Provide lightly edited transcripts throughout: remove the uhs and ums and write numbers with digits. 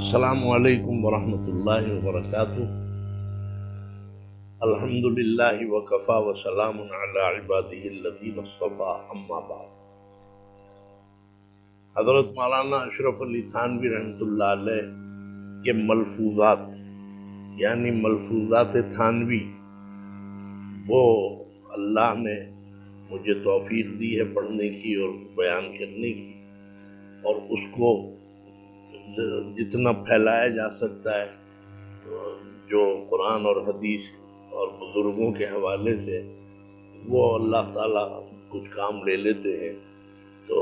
السلام علیکم ورحمۃ اللہ وبرکاتہ۔ الحمد للہ وکفا وسلام علی عبادہ الذین اصطفیٰ، اما بعد۔ حضرت مولانا اشرف علی تھانوی رحمۃ اللہ علیہ کے ملفوظات یعنی ملفوظات تھانوی، وہ اللہ نے مجھے توفیق دی ہے پڑھنے کی اور بیان کرنے کی، اور اس کو جتنا پھیلایا جا سکتا ہے جو قرآن اور حدیث اور بزرگوں کے حوالے سے، وہ اللہ تعالیٰ کچھ کام لے لیتے ہیں۔ تو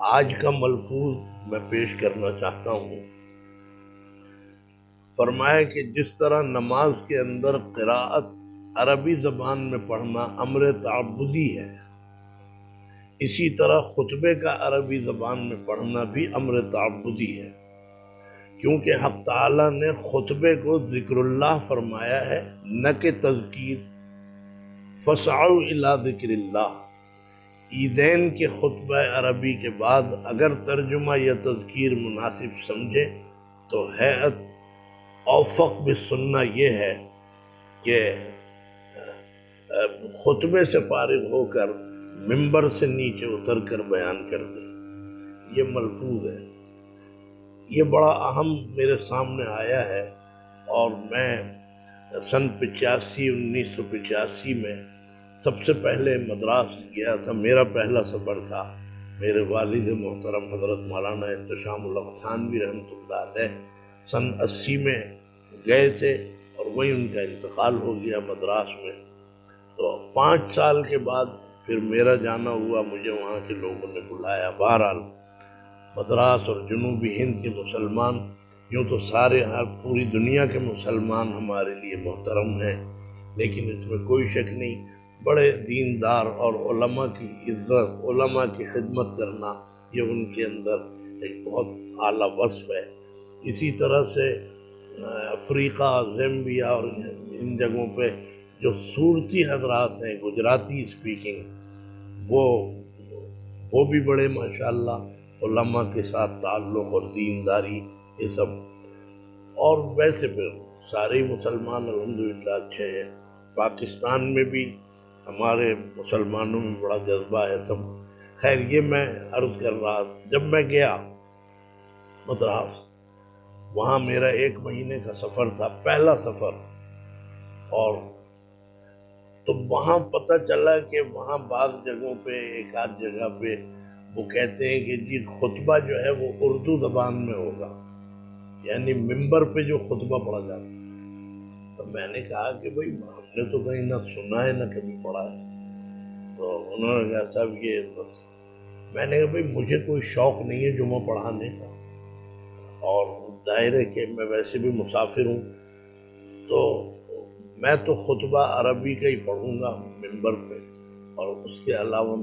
آج کا ملفوظ میں پیش کرنا چاہتا ہوں۔ فرمایا کہ جس طرح نماز کے اندر قراءت عربی زبان میں پڑھنا امر تعبدی ہے، اسی طرح خطبے کا عربی زبان میں پڑھنا بھی امر تعبدی ہے، کیونکہ حق تعالیٰ نے خطبے کو ذکر اللہ فرمایا ہے، نہ کہ تذکیر۔ فَاسْعَوْا إِلَىٰ ذِكْرِ اللَّهِ۔ عیدین کے خطبہ عربی کے بعد اگر ترجمہ یا تذکیر مناسب سمجھے تو ہیئت اوفق بالسنہ یہ ہے کہ خطبے سے فارغ ہو کر ممبر سے نیچے اتر کر بیان کر دے۔ یہ ملفوظ ہے، یہ بڑا اہم میرے سامنے آیا ہے، اور میں سن 1985 میں سب سے پہلے مدراس گیا تھا۔ میرا پہلا سفر تھا۔ میرے والد محترم حضرت مولانا احتشام الحق تھانوی رحمۃ اللہ علیہ سن 80 میں گئے تھے، اور وہیں ان کا انتقال ہو گیا مدراس میں۔ تو 5 سال کے بعد پھر میرا جانا ہوا، مجھے وہاں کے لوگوں نے بلایا۔ بہرحال مدراس اور جنوبی ہند کے مسلمان، یوں تو سارے پوری دنیا کے مسلمان ہمارے لیے محترم ہیں، لیکن اس میں کوئی شک نہیں، بڑے دیندار اور علماء کی عزت، علماء کی خدمت کرنا، یہ ان کے اندر ایک بہت اعلیٰ وصف ہے۔ اسی طرح سے افریقہ، زیمبیا اور ان جگہوں پہ جو صورتی حضرات ہیں، گجراتی اسپیکنگ، وہ بھی بڑے ماشاءاللہ علماء کے ساتھ تعلق اور دینداری یہ سب، اور ویسے پھر سارے مسلمان الحمدللہ اچھے ہیں۔ پاکستان میں بھی ہمارے مسلمانوں میں بڑا جذبہ ہے سب۔ خیر، یہ میں عرض کر رہا، جب میں گیا مدراس، وہاں میرا 1 مہینے کا سفر تھا، پہلا سفر، اور تو وہاں پتہ چلا کہ وہاں بعض جگہوں پہ، ایک آدھ جگہ پہ وہ کہتے ہیں کہ جی خطبہ جو ہے وہ اردو زبان میں ہوگا، یعنی ممبر پہ جو خطبہ پڑھا جاتا ہے۔ تو میں نے کہا کہ بھئی ہم نے تو کہیں نہ سنا ہے نہ کبھی پڑھا ہے۔ تو انہوں نے کہا صاحب یہ بس، میں نے کہا بھئی مجھے کوئی شوق نہیں ہے جمعہ پڑھانے کا، اور ظاہر ہے کہ میں ویسے بھی مسافر ہوں، تو میں تو خطبہ عربی کا ہی پڑھوں گا ممبر پہ، اور اس کے علاوہ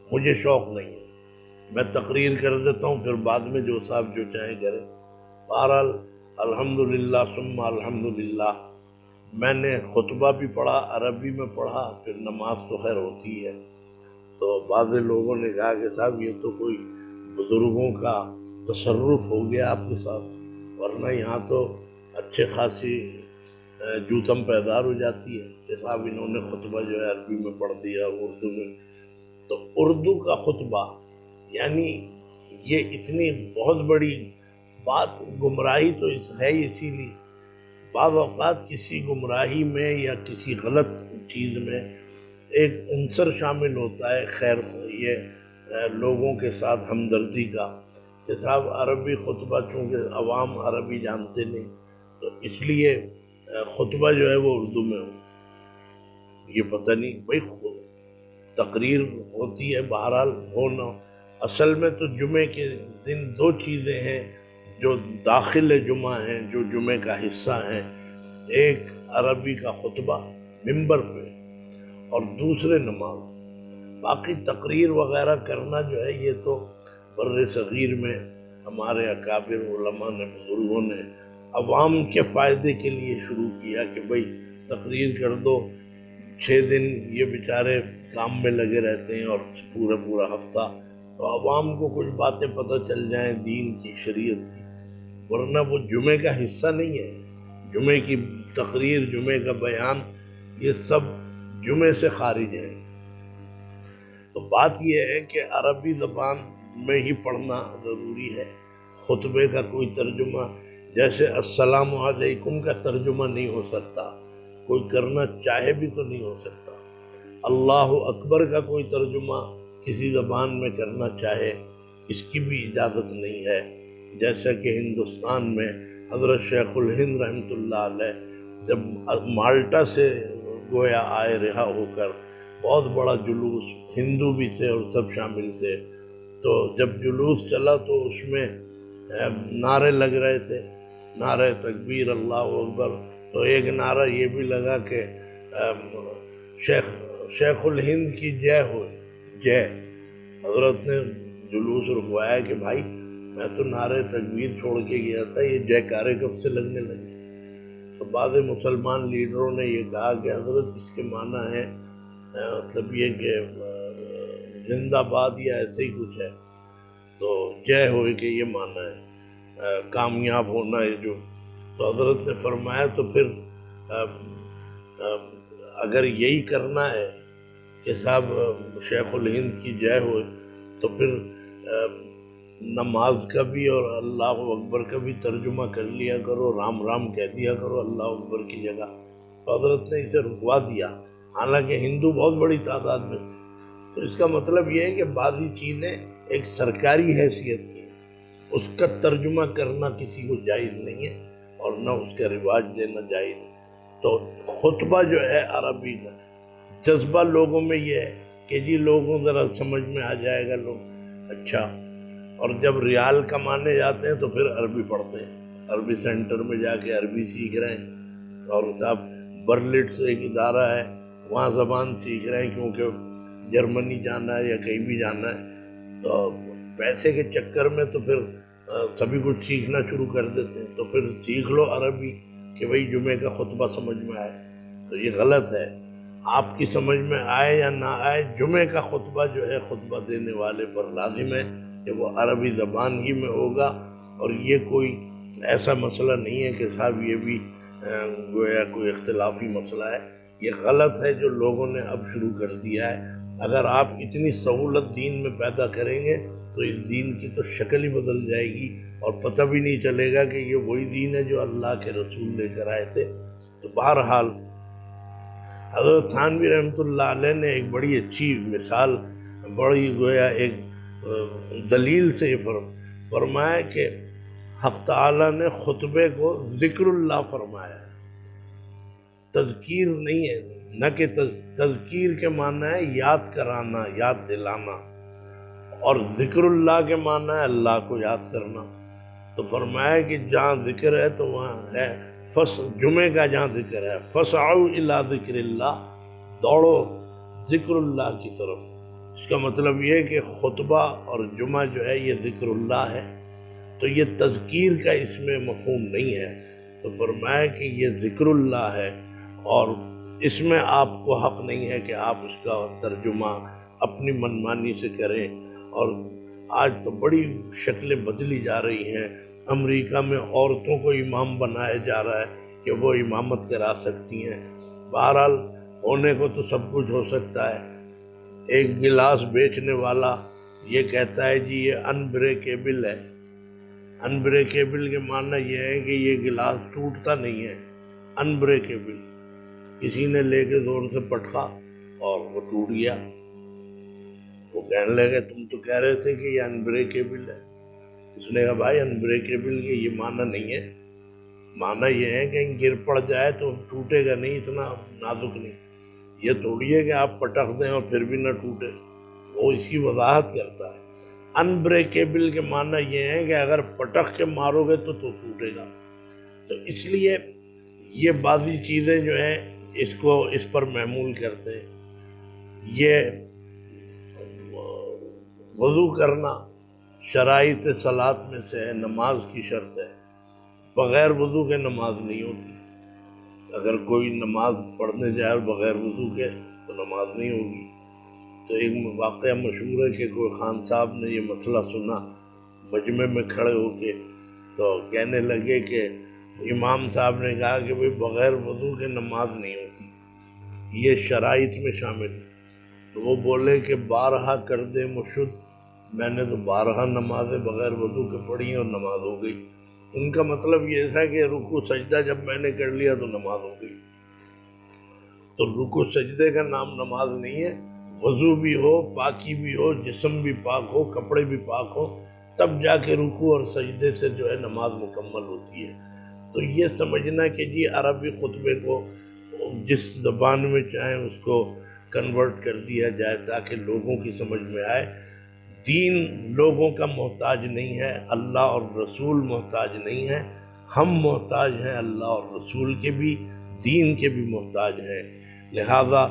مجھے شوق نہیں ہے۔ میں تقریر کر دیتا ہوں، پھر بعد میں جو صاحب جو چاہیں کرے۔ بہرحال الحمدللہ ثم الحمدللہ میں نے خطبہ بھی پڑھا، عربی میں پڑھا، پھر نماز تو خیر ہوتی ہے۔ تو بعض لوگوں نے کہا کہ صاحب یہ تو کوئی بزرگوں کا تصرف ہو گیا آپ کے ساتھ، ورنہ یہاں تو اچھے خاصی جوتم پیدار ہو جاتی ہے کہ صاحب انہوں نے خطبہ جو ہے عربی میں پڑھ دیا، اردو میں۔ تو اردو کا خطبہ یعنی یہ اتنی بہت بڑی بات، گمراہی تو ہے ہی، اسی لیے بعض اوقات کسی گمراہی میں یا کسی غلط چیز میں ایک عنصر شامل ہوتا ہے، خیر یہ لوگوں کے ساتھ ہمدردی کا، کہ صاحب عربی خطبہ، چونکہ عوام عربی جانتے نہیں، تو اس لیے خطبہ جو ہے وہ اردو میں ہو۔ یہ پتہ نہیں بھائی، تقریر ہوتی ہے، بہرحال ہونا، اصل میں تو جمعے کے دن 2 چیزیں ہیں جو داخل جمعہ ہیں، جو جمعے کا حصہ ہیں، ایک عربی کا خطبہ ممبر پہ، اور دوسرے نماز۔ باقی تقریر وغیرہ کرنا جو ہے یہ تو بر صغیر میں ہمارے اکابر علماء نے، بزرگوں نے عوام کے فائدے کے لیے شروع کیا کہ بھئی تقریر کر دو۔ 6 دن یہ بیچارے کام میں لگے رہتے ہیں، اور پورا ہفتہ، تو عوام کو کچھ باتیں پتہ چل جائیں دین کی، شریعت کی۔ ورنہ وہ جمعے کا حصہ نہیں ہے. جمعے کی تقریر، جمعے کا بیان، یہ سب جمعے سے خارج ہے. تو بات یہ ہے کہ عربی زبان میں ہی پڑھنا ضروری ہے. خطبے کا کوئی ترجمہ، جیسے السلام علیکم کا ترجمہ نہیں ہو سکتا، کوئی کرنا چاہے بھی تو نہیں ہو سکتا. اللہ اکبر کا کوئی ترجمہ کسی زبان میں کرنا چاہے، اس کی بھی اجازت نہیں ہے. جیسا کہ ہندوستان میں حضرت شیخ الہند رحمۃ اللہ علیہ جب مالٹا سے گویا آئے رہا ہو کر، بہت بڑا جلوس، ہندو بھی تھے اور سب شامل تھے. تو جب جلوس چلا تو اس میں نعرے لگ رہے تھے، نعرہ تکبیر، اللہ اکبر. تو ایک نعرہ یہ بھی لگا کہ شیخ الہند کی جے ہو، جے. حضرت نے جلوس رکوایا کہ بھائی میں تو نعرہ تکبیر چھوڑ کے گیا تھا، یہ جے کارے کب سے لگنے لگے؟ تو بعض مسلمان لیڈروں نے یہ کہا کہ حضرت اس کے معنی ہے مطلب یہ کہ زندہ باد یا ایسے ہی کچھ ہے. تو جے ہوئے کہ یہ معنی ہے کامیاب ہونا ہے جو. تو حضرت نے فرمایا تو پھر اگر یہی کرنا ہے کہ صاحب شیخ الہند کی جے ہو، تو پھر نماز کا بھی اور اللہ اکبر کا بھی ترجمہ کر لیا کرو، رام رام کہہ دیا کرو اللہ اکبر کی جگہ. تو حضرت نے اسے رکوا دیا، حالانکہ ہندو بہت بڑی تعداد میں. تو اس کا مطلب یہ ہے کہ بعضی چیزیں ایک سرکاری حیثیت کی ہیں، اس کا ترجمہ کرنا کسی کو جائز نہیں ہے اور نہ اس کا رواج دینا جائز ہے. تو خطبہ جو ہے عربی کا جذبہ لوگوں میں یہ ہے کہ جی لوگوں ذرا سمجھ میں آ جائے گا لوگ اچھا. اور جب ریال کمانے جاتے ہیں تو پھر عربی پڑھتے ہیں، عربی سینٹر میں جا کے عربی سیکھ رہے ہیں. اور صاحب برلٹ سے ایک ادارہ ہے، وہاں زبان سیکھ رہے ہیں کیونکہ جرمنی جانا ہے یا کہیں بھی جانا ہے. تو پیسے کے چکر میں تو پھر سبھی کچھ سیکھنا شروع کر دیتے ہیں. تو پھر سیکھ لو عربی کہ بھئی جمعے کا خطبہ سمجھ میں آئے. تو یہ غلط ہے. آپ کی سمجھ میں آئے یا نہ آئے، جمعے کا خطبہ جو ہے خطبہ دینے والے پر لازم ہے کہ وہ عربی زبان ہی میں ہوگا. اور یہ کوئی ایسا مسئلہ نہیں ہے کہ صاحب یہ بھی گویا کوئی اختلافی مسئلہ ہے. یہ غلط ہے جو لوگوں نے اب شروع کر دیا ہے. اگر آپ اتنی سہولت دین میں پیدا کریں گے تو اس دین کی تو شکل ہی بدل جائے گی اور پتہ بھی نہیں چلے گا کہ یہ وہی دین ہے جو اللہ کے رسول لے کر آئے تھے. تو بہرحال حضرت تھانوی رحمۃ اللہ علیہ نے ایک بڑی اچھی مثال، بڑی گویا ایک دلیل سے یہ فرمایا کہ حق تعالیٰ نے خطبے کو ذکر اللہ فرمایا ہے، تذکیر نہیں ہے. نہ کہ تذکیر کے معنی ہے یاد کرانا، یاد دلانا، اور ذکر اللہ کے معنی ہے اللہ کو یاد کرنا. تو فرمایا کہ جہاں ذکر ہے تو وہاں ہے جمعے کا جہاں ذکر ہے فَسْعَوْا إِلَىٰ ذِكْرِ اللَّهِ، دوڑو ذکر اللہ کی طرف. اس کا مطلب یہ ہے کہ خطبہ اور جمعہ جو ہے یہ ذکر اللہ ہے. تو یہ تذکیر کا اس میں مفہوم نہیں ہے. تو فرمایا کہ یہ ذکر اللہ ہے اور اس میں آپ کو حق نہیں ہے کہ آپ اس کا ترجمہ اپنی منمانی سے کریں. اور آج تو بڑی شکلیں بدلی جا رہی ہیں. امریکہ میں عورتوں کو امام بنایا جا رہا ہے کہ وہ امامت کرا سکتی ہیں. بہرحال ہونے کو تو سب کچھ ہو سکتا ہے. ایک گلاس بیچنے والا یہ کہتا ہے جی یہ انبریکیبل ہے. انبریکیبل کے معنی یہ ہے کہ یہ گلاس ٹوٹتا نہیں ہے. انبریکیبل، کسی نے لے کے زور سے پٹکا اور وہ ٹوٹ گیا. وہ کہنے لگے تم تو کہہ رہے تھے کہ یہ انبریکیبل ہے. اس نے کہا بھائی انبریکیبل کے یہ معنی نہیں ہے. معنی یہ ہے کہ گر پڑ جائے تو ٹوٹے گا نہیں، اتنا نازک نہیں. یہ تھوڑی ہے کہ آپ پٹک دیں اور پھر بھی نہ ٹوٹے. وہ اس کی وضاحت کرتا ہے. انبریکیبل کے معنی یہ ہے کہ اگر پٹک کے مارو گے تو ٹوٹے گا. تو اس لیے یہ بعضی چیزیں جو ہیں اس پر محمول کرتے ہیں. یہ وضو کرنا شرائط صلاۃ میں سے ہے، نماز کی شرط ہے. بغیر وضو کے نماز نہیں ہوتی. اگر کوئی نماز پڑھنے جائے بغیر وضو کے تو نماز نہیں ہوگی. تو ایک واقعہ مشہور ہے کہ کوئی خان صاحب نے یہ مسئلہ سنا، مجمع میں کھڑے ہو کے تو کہنے لگے کہ امام صاحب نے کہا کہ بھئی بغیر وضو کے نماز نہیں ہوتی، یہ شرائط میں شامل ہے۔ تو وہ بولے کہ بارہا کر دے مشد، میں نے تو بارہا نمازیں بغیر وضو کے پڑھی ہیں اور نماز ہو گئی۔ ان کا مطلب یہ تھا کہ رکوع سجدہ جب میں نے کر لیا تو نماز ہو گئی۔ تو رکوع سجدے کا نام نماز نہیں ہے، وضو بھی ہو، پاکی بھی ہو، جسم بھی پاک ہو، کپڑے بھی پاک ہو، تب جا کے رکوع اور سجدے سے جو ہے نماز مکمل ہوتی ہے۔ تو یہ سمجھنا کہ جی عربی خطبے کو جس زبان میں چاہیں اس کو کنورٹ کر دیا جائے تاکہ لوگوں کی سمجھ میں آئے، دین لوگوں کا محتاج نہیں ہے، اللہ اور رسول محتاج نہیں ہے، ہم محتاج ہیں اللہ اور رسول کے بھی، دین کے بھی محتاج ہیں۔ لہذا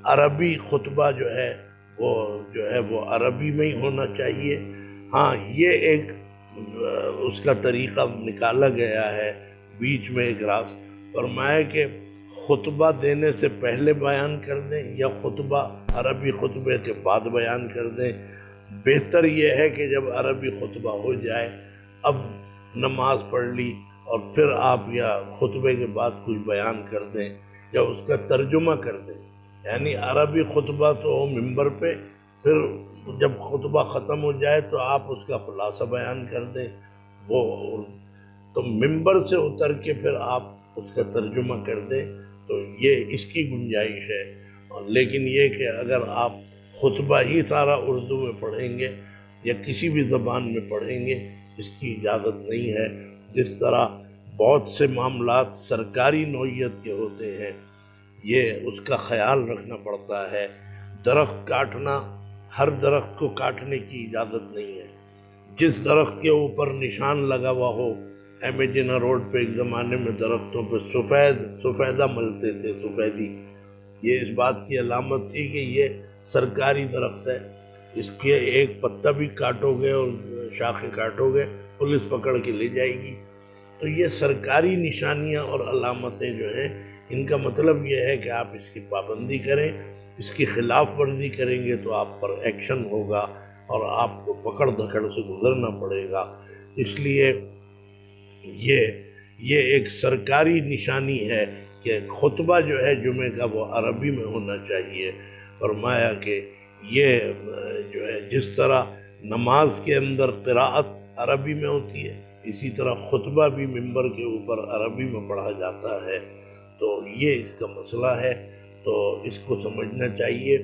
عربی خطبہ جو ہے وہ عربی میں ہی ہونا چاہیے۔ ہاں یہ ایک اس کا طریقہ نکالا گیا ہے، بیچ میں ایک راست فرمایا کہ خطبہ دینے سے پہلے بیان کر دیں یا خطبہ عربی خطبے کے بعد بیان کر دیں۔ بہتر یہ ہے کہ جب عربی خطبہ ہو جائے، اب نماز پڑھ لی اور پھر آپ یا خطبے کے بعد کچھ بیان کر دیں یا اس کا ترجمہ کر دیں، یعنی عربی خطبہ تو ہو ممبر پہ، پھر جب خطبہ ختم ہو جائے تو آپ اس کا خلاصہ بیان کر دیں، وہ تو ممبر سے اتر کے پھر آپ اس کا ترجمہ کر دیں، تو یہ اس کی گنجائش ہے۔ لیکن یہ کہ اگر آپ خطبہ ہی سارا اردو میں پڑھیں گے یا کسی بھی زبان میں پڑھیں گے، اس کی اجازت نہیں ہے۔ جس طرح بہت سے معاملات سرکاری نوعیت کے ہوتے ہیں، یہ اس کا خیال رکھنا پڑتا ہے۔ درخت کاٹنا، ہر درخت کو کاٹنے کی اجازت نہیں ہے۔ جس درخت کے اوپر نشان لگا ہوا ہو، امیجنا روڈ پہ ایک زمانے میں درختوں پہ سفیدہ ملتے تھے، سفیدی، یہ اس بات کی علامت تھی کہ یہ سرکاری درخت ہے، اس کے ایک پتا بھی کاٹو گے اور شاخیں کاٹو گے پولیس پکڑ کے لے جائے گی۔ تو یہ سرکاری نشانیاں اور علامتیں جو ہیں، ان کا مطلب یہ ہے کہ آپ اس کی پابندی کریں، اس کی خلاف ورزی کریں گے تو آپ پر ایکشن ہوگا اور آپ کو پکڑ دھکڑ سے گزرنا پڑے گا۔ اس لیے یہ ایک سرکاری نشانی ہے کہ خطبہ جو ہے جمعہ کا وہ عربی میں ہونا چاہیے۔ فرمایا کہ یہ جو ہے جس طرح نماز کے اندر قراءت عربی میں ہوتی ہے، اسی طرح خطبہ بھی ممبر کے اوپر عربی میں پڑھا جاتا ہے۔ تو یہ اس کا مسئلہ ہے، تو اس کو سمجھنا چاہیے۔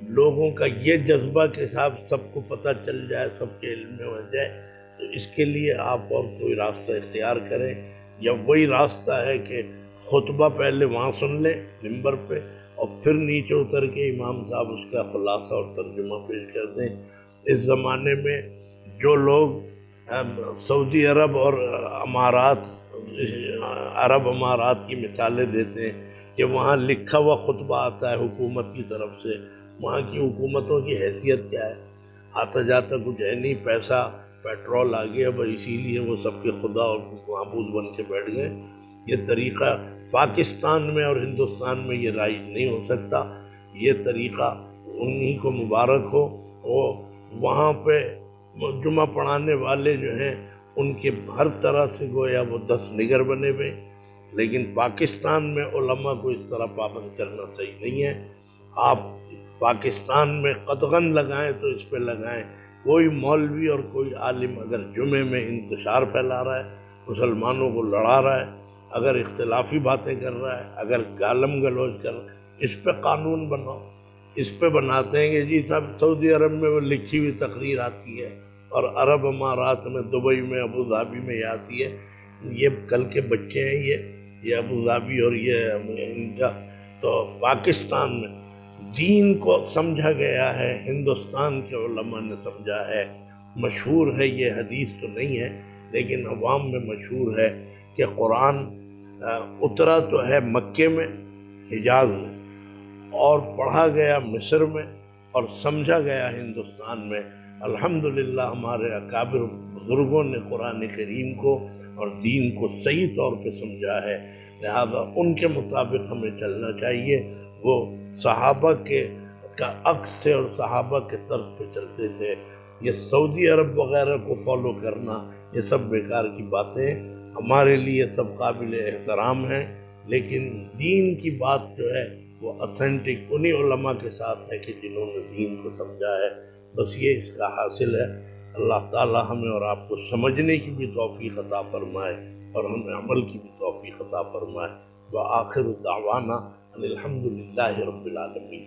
لوگوں کا یہ جذبہ کے ساتھ سب کو پتہ چل جائے، سب کے علم میں ہو جائے، تو اس کے لیے آپ اور کوئی راستہ اختیار کریں، یا وہی راستہ ہے کہ خطبہ پہلے وہاں سن لیں ممبر پہ اور پھر نیچے اتر کے امام صاحب اس کا خلاصہ اور ترجمہ پیش کر دیں۔ اس زمانے میں جو لوگ سعودی عرب اور عرب امارات کی مثالیں دیتے ہیں کہ وہاں لکھا ہوا خطبہ آتا ہے حکومت کی طرف سے، وہاں کی حکومتوں کی حیثیت کیا ہے؟ آتا جاتا کچھ ہے نہیں، پیسہ پیٹرول آ گیا، بس اسی لیے وہ سب کے خدا اور معبود بن کے بیٹھ گئے۔ یہ طریقہ پاکستان میں اور ہندوستان میں یہ رائج نہیں ہو سکتا۔ یہ طریقہ انہی کو مبارک ہو، وہ وہاں پہ جمعہ پڑھانے والے جو ہیں ان کے ہر طرح سے گویا وہ 10 نگر بنے ہوئے، لیکن پاکستان میں علماء کو اس طرح پابند کرنا صحیح نہیں ہے۔ آپ پاکستان میں قدغن لگائیں تو اس پہ لگائیں، کوئی مولوی اور کوئی عالم اگر جمعے میں انتشار پھیلا رہا ہے، مسلمانوں کو لڑا رہا ہے، اگر اختلافی باتیں کر رہا ہے، اگر گالم گلوچ کر رہا ہے، اس پہ قانون بناؤ۔ اس پہ بناتے ہیں کہ جی صاحب سعودی عرب میں وہ لکھی ہوئی تقریر آتی ہے اور عرب امارات میں، دبئی میں، ابو ظہبی میں یہ آتی ہے۔ یہ کل کے بچے ہیں، یہ ابو ظہبی اور یہ ان کا۔ تو پاکستان میں دین کو سمجھا گیا ہے، ہندوستان کے علماء نے سمجھا ہے، مشہور ہے، یہ حدیث تو نہیں ہے لیکن عوام میں مشہور ہے کہ قرآن اترا تو ہے مکے میں، حجاز میں، اور پڑھا گیا مصر میں، اور سمجھا گیا ہندوستان میں۔ الحمدللہ ہمارے اکابر بزرگوں نے قرآن کریم کو اور دین کو صحیح طور پہ سمجھا ہے، لہذا ان کے مطابق ہمیں چلنا چاہیے۔ وہ صحابہ کا عکس تھے اور صحابہ کے طرز پہ چلتے تھے۔ یہ سعودی عرب وغیرہ کو فالو کرنا یہ سب بیکار کی باتیں ہیں. ہمارے لیے سب قابل احترام ہیں، لیکن دین کی بات جو ہے وہ اتھینٹک انہی علماء کے ساتھ ہے کہ جنہوں نے دین کو سمجھا ہے. بس یہ اس کا حاصل ہے. اللہ تعالی ہمیں اور آپ کو سمجھنے کی بھی توفیق عطا فرمائے اور ہمیں عمل کی بھی توفیق عطا فرمائے. وآخر دعوانا ان الحمد للہ رب العالمین.